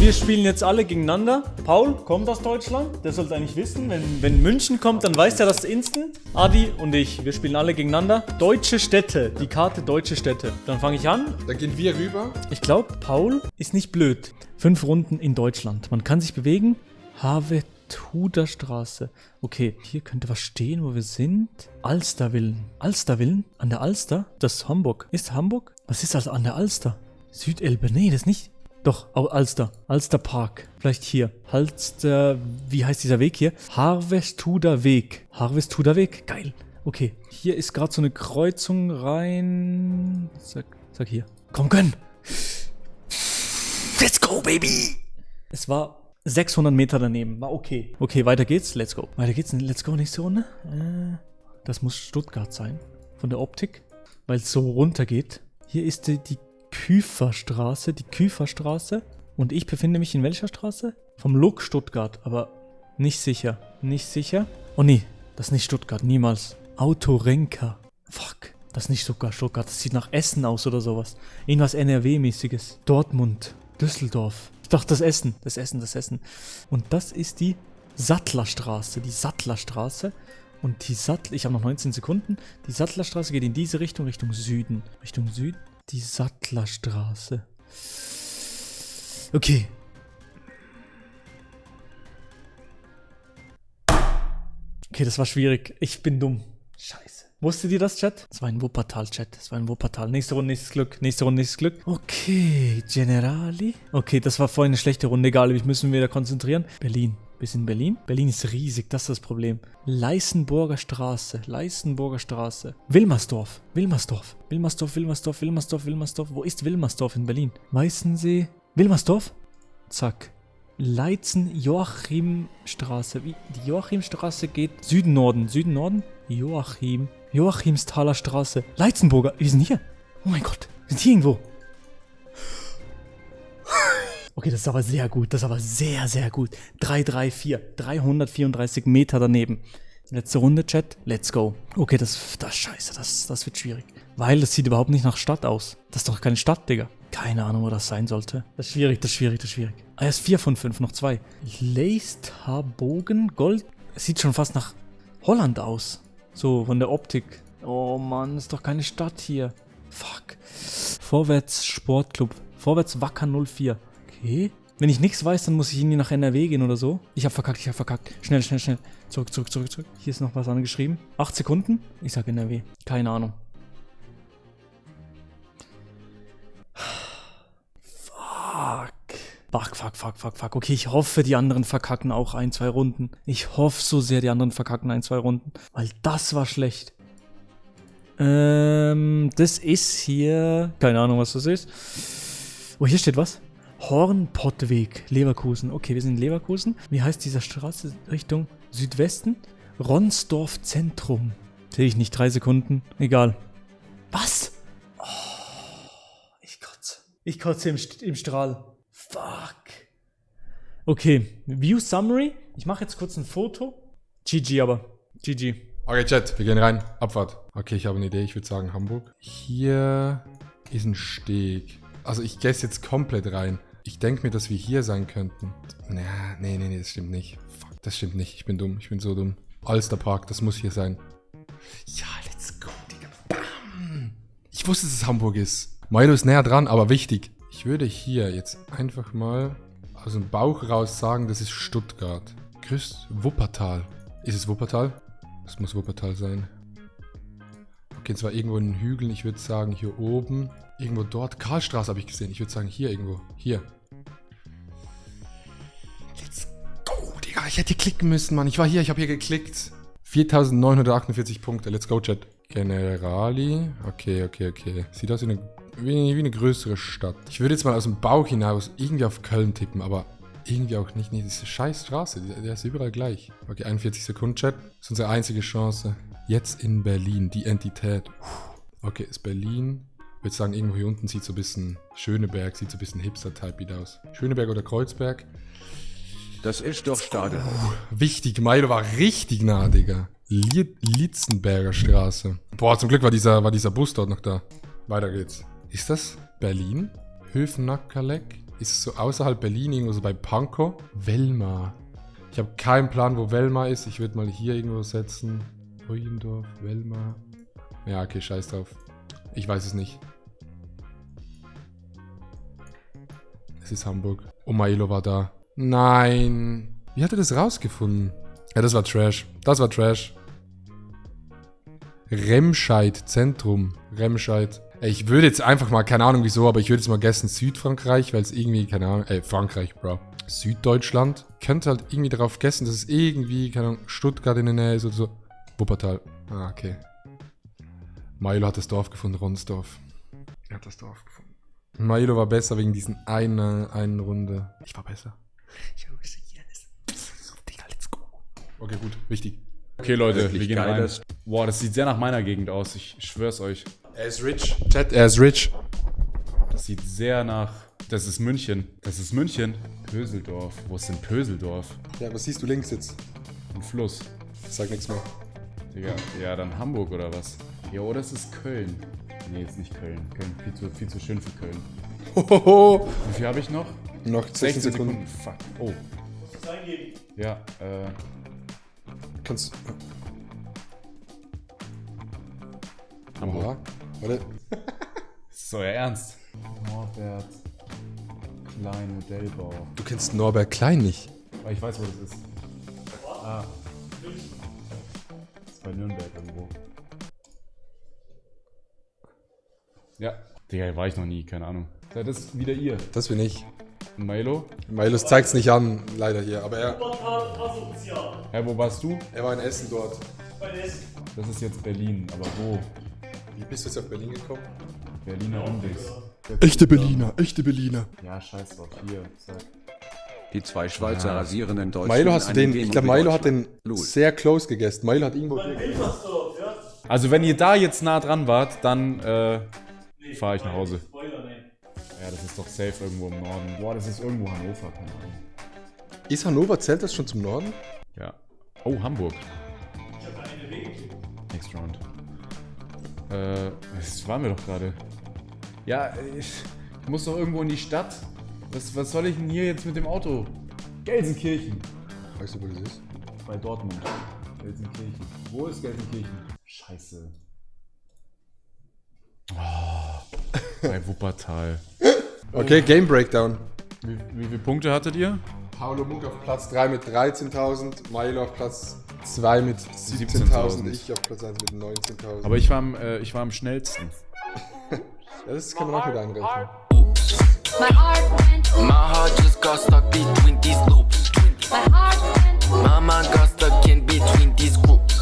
wir spielen jetzt alle gegeneinander. Paul kommt aus Deutschland, der sollte eigentlich wissen. Wenn München kommt, dann weiß er das instant. Adi und ich, wir spielen alle gegeneinander. Deutsche Städte, die Karte Deutsche Städte. Dann fange ich an. Dann gehen wir rüber. Ich glaube, Paul ist nicht blöd. 5 Runden in Deutschland. Man kann sich bewegen. Havetuder Straße. Okay, hier könnte was stehen, wo wir sind. Alstervillen. Alstervillen? An der Alster? Das ist Hamburg. Ist Hamburg? Was ist also an der Alster? Südelbe? Nee, das nicht. Doch, Alster. Alsterpark. Vielleicht hier. Halster. Wie heißt dieser Weg hier? Harvestuder Weg. Harvestuder Weg. Geil. Okay. Hier ist gerade so eine Kreuzung rein. Sag hier. Komm, gönn. Let's go, baby. Es war 600 Meter daneben. War okay. Okay, weiter geht's. Let's go. Weiter geht's. Let's go. Nächste Runde. Das muss Stuttgart sein. Von der Optik. Weil es so runter geht. Hier ist die Küferstraße, und ich befinde mich in welcher Straße? Vom Look Stuttgart, aber nicht sicher. Nicht sicher. Oh nee, das ist nicht Stuttgart, niemals. Autorenka. Fuck, das ist nicht sogar Stuttgart, das sieht nach Essen aus oder sowas. Irgendwas NRW-mäßiges. Dortmund, Düsseldorf. Ich dachte das Essen. Und das ist die Sattlerstraße, Und ich habe noch 19 Sekunden. Die Sattlerstraße geht in diese Richtung, Richtung Süden. Richtung Süden. Die Sattlerstraße. Okay. Okay, das war schwierig. Ich bin dumm. Scheiße. Wusstet ihr das, Chat? Das war ein Wuppertal, Chat. Nächste Runde, nächstes Glück. Okay, Generali. Okay, das war vorhin eine schlechte Runde. Egal, wir müssen wieder konzentrieren. Berlin. Wir sind in Berlin. Berlin ist riesig, das ist das Problem. Leißenburger Straße. Wilmersdorf. Wo ist Wilmersdorf in Berlin? Weißensee. Wilmersdorf? Zack. Joachimstraße. Die Joachimstraße geht Süden-Norden. Joachimsthaler Straße. Leitzenburger. Wir sind hier. Oh mein Gott. Wir sind hier irgendwo. Okay, das ist aber sehr gut. Sehr, sehr gut. 334. 334 Meter daneben. Letzte Runde, Chat. Let's go. Okay, das scheiße. Das wird schwierig. Weil das sieht überhaupt nicht nach Stadt aus. Das ist doch keine Stadt, Digga. Keine Ahnung, wo das sein sollte. Das ist schwierig. Ah, erst 4 von 5, noch 2. Leisthabogen Gold. Es sieht schon fast nach Holland aus. So, von der Optik. Oh Mann, ist doch keine Stadt hier. Fuck. Vorwärts Sportclub. Vorwärts Wacker 04. Okay. Wenn ich nichts weiß, dann muss ich irgendwie nach NRW gehen oder so. Ich hab verkackt. Schnell. Zurück. Hier ist noch was angeschrieben. 8 Sekunden. Ich sag NRW. Keine Ahnung. Fuck. Okay, ich hoffe, die anderen verkacken auch 1, 2 Runden. Ich hoffe so sehr, die anderen verkacken 1, 2 Runden. Weil das war schlecht. Das ist hier... Keine Ahnung, was das ist. Oh, hier steht was. Hornpottweg, Leverkusen. Okay, wir sind in Leverkusen. Wie heißt diese Straße? Richtung Südwesten? Ronsdorf Zentrum. Sehe ich nicht, 3 Sekunden. Egal. Was? Oh, ich kotze. Ich kotze im Strahl. Fuck. Okay, View Summary. Ich mache jetzt kurz ein Foto. GG aber. GG. Okay, Chat, wir gehen rein. Abfahrt. Okay, ich habe eine Idee. Ich würde sagen Hamburg. Hier ist ein Steg. Also ich guess jetzt komplett rein. Ich denke mir, dass wir hier sein könnten. Nee, das stimmt nicht. Fuck, das stimmt nicht. Ich bin dumm. Ich bin so dumm. Alsterpark, das muss hier sein. Ja, let's go, Digga. Bam. Ich wusste, dass es Hamburg ist. Milo ist näher dran, aber wichtig. Ich würde hier jetzt einfach mal aus dem Bauch raus sagen, das ist Stuttgart. Wuppertal. Ist es Wuppertal? Das muss Wuppertal sein. Okay, zwar irgendwo in den Hügeln. Ich würde sagen, hier oben. Irgendwo dort. Karlstraße habe ich gesehen. Ich würde sagen, hier irgendwo. Hier. Let's go, Digga. Ich hätte hier klicken müssen, Mann. Ich war hier, ich habe hier geklickt. 4.948 Punkte. Let's go, Chat. Generali. Okay. Sieht aus wie eine größere Stadt. Ich würde jetzt mal aus dem Bauch hinaus irgendwie auf Köln tippen, aber irgendwie auch nicht. Nee, diese scheiß Straße, der ist überall gleich. Okay, 41 Sekunden, Chat. Das ist unsere einzige Chance. Jetzt in Berlin, die Entität. Okay, ist Berlin. Ich würde sagen, irgendwo hier unten sieht so ein bisschen Schöneberg, sieht so ein bisschen Hipster-Type aus. Schöneberg oder Kreuzberg. Das ist doch Stadion. Wichtig, Milo war richtig nah, Digga. Lietzenberger Straße. Boah, zum Glück war dieser Bus dort noch da. Weiter geht's. Ist das Berlin? Höfnackerleck? Ist es so außerhalb Berlin, irgendwo so bei Pankow? Velma. Ich habe keinen Plan, wo Velma ist. Ich würde mal hier irgendwo setzen. Huyendorf, Velma. Ja, okay, scheiß drauf. Ich weiß es nicht. Es ist Hamburg. Oh, Mailo war da. Nein. Wie hat er das rausgefunden? Ja, das war Trash. Das war Trash. Remscheid, Zentrum. Remscheid. Ich würde jetzt einfach mal, keine Ahnung wieso, aber ich würde jetzt mal guessen Südfrankreich, weil es irgendwie, keine Ahnung, Frankreich, Bro. Süddeutschland. Könnte halt irgendwie darauf guessen, dass es irgendwie, keine Ahnung, Stuttgart in der Nähe ist oder so. Wuppertal. Ah, okay. Mailo hat das Dorf gefunden, Ronsdorf. Er hat das Dorf gefunden. Mailo war besser wegen diesen einen Runde. Ich war besser. Ich war besser. Yes. Digga, let's go. Okay, gut. Wichtig. Okay, Leute, Wirklich wir gehen geil, rein. das- Boah, das sieht sehr nach meiner Gegend aus. Ich schwör's euch. Er ist rich. Chat, er ist rich. Das sieht sehr nach... Das ist München. Das ist München. Pöseldorf. Wo ist denn Pöseldorf? Ja, was siehst du links jetzt? Ein Fluss. Sag nichts mehr. Digga, ja, dann Hamburg oder was? Ja, oder es ist Köln. Nee, jetzt nicht Köln. Köln viel zu schön für Köln. Hohoho. Wie viel habe ich noch? Noch 16 Sekunden. Fuck. Oh. Ja, Kannst. Hamburg. Oha. Warte. Ist so, ja ernst. Norbert Klein Modellbau. Du kennst Norbert Klein nicht. Aber ich weiß, wo das ist. Ah. Das ist bei Nürnberg irgendwo. Ja. Digga, war ich noch nie, keine Ahnung. Ja, das ist wieder ihr. Das bin ich. Und Milo? Milos zeigt's nicht an, leider hier. Aber Hä, wo warst du? er war in Essen dort. Das ist jetzt Berlin, aber wo? Wie bist du jetzt auf Berlin gekommen? Berliner Undings. Echte Berliner, echte Berliner. Ja, scheiß drauf, hier, zack. Die zwei Schweizer rasierenden Deutschen. Milo hast du den, einen ich glaube Demo wie Milo hat den Deutschland. Lul. sehr close gegessen. Milo hat irgendwo hier gegessen. Also wenn ihr da jetzt nah dran wart, dann fahre ich nach Hause. Ja, das ist doch safe irgendwo im Norden. Boah, das ist irgendwo Hannover, keine Ahnung. Ist Hannover, zählt das schon zum Norden? Ja. Oh, Hamburg. Next round. Das waren wir doch gerade. Ja, ich muss doch irgendwo in die Stadt. Was soll ich denn hier jetzt mit dem Auto? Gelsenkirchen. Weißt du, wo das ist? Bei Dortmund. Gelsenkirchen. Wo ist Gelsenkirchen? Scheiße. Oh, bei Wuppertal. Okay, Game Breakdown. Wie viele Punkte hattet ihr? Paulo Munk auf Platz 3 mit 13.000, Milo auf Platz 2 mit 17.000, 17.000. ich auf Platz 1 mit 19.000. Aber ich war am schnellsten. Ja, das kann man auch wieder anrechnen. My heart just got stuck